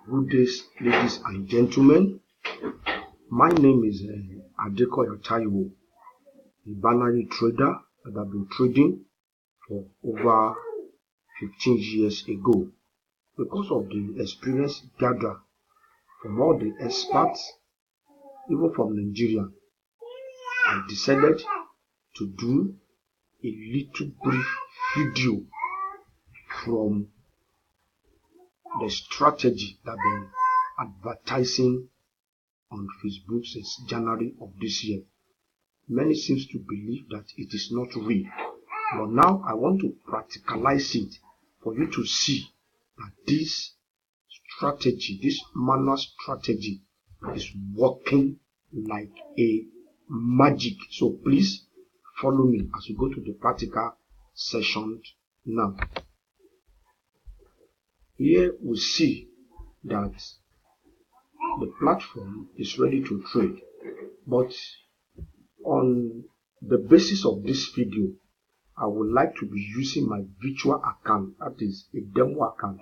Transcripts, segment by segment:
Good days, ladies and gentlemen. My name is Adekoya Taiwo, a binary trader that I've been trading for over 15 years ago. Because of the experience gathered from all the experts, even from Nigeria, I decided to do a little brief video from the strategy that I've been advertising on Facebook since January of this year. Many seem to believe that it is not real, but now I want to practicalize it for you to see that this strategy, this manual strategy, is working like a magic. So please follow me as we go to the practical session now. Here we see that the platform is ready to trade, but on the basis of this video, I would like to be using my virtual account, that is a demo account,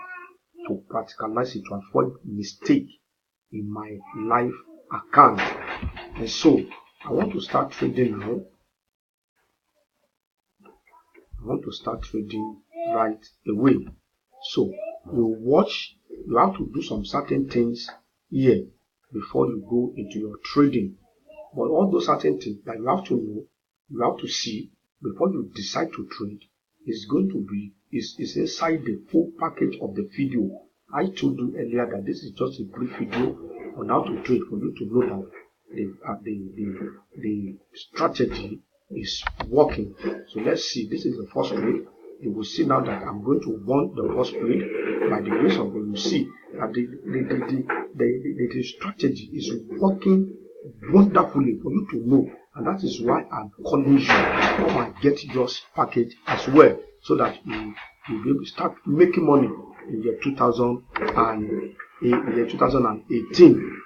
to practicalize it, to avoid mistake in my live account. And so I want to start trading now. I want to start trading right away. So you have to do some certain things here before you go into your trading. But all those certain things that you have to know, you have to see before you decide to trade is going to be is inside the full package of the video. I told you earlier that this is just a brief video on how to trade for you to know that the strategy is working. So let's see. This is the first trade. You will see now that I'm going to run the first trade. By the grace of God, you see that the strategy is working wonderfully for you to know, and that is why I'm calling you. Come and get yours package as well, so that you'll be able to start making money in the year 2018.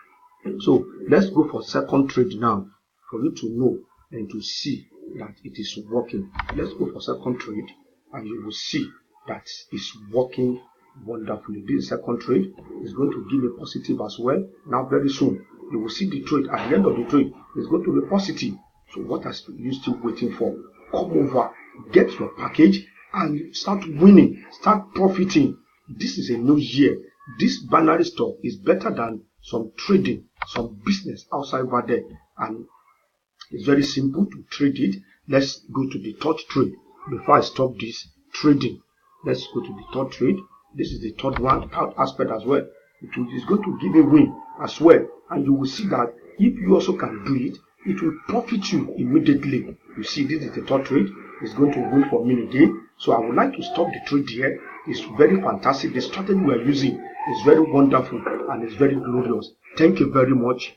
So let's go for second trade now for you to know and to see that it is working. Let's go for second trade, and you will see that it's working wonderfully. This second trade is going to give a positive as well. Now very soon you will see the trade. At the end of the trade, it's going to be positive. So what are you still waiting for? Come over, get your package, and start winning, start profiting. This is a new year. This binary stock is better than some trading, some business outside over there, and it's very simple to trade it. Let's go to the third trade before I stop this trading. Let's go to the third trade. This is the third one, third aspect as well. It is going to give a win as well, and you will see that if you also can do it, it will profit you immediately. You see, this is the third trade. It's going to win for me again. So I would like to stop the trade here. It's very fantastic. The strategy we are using is very wonderful and it's very glorious. Thank you very much.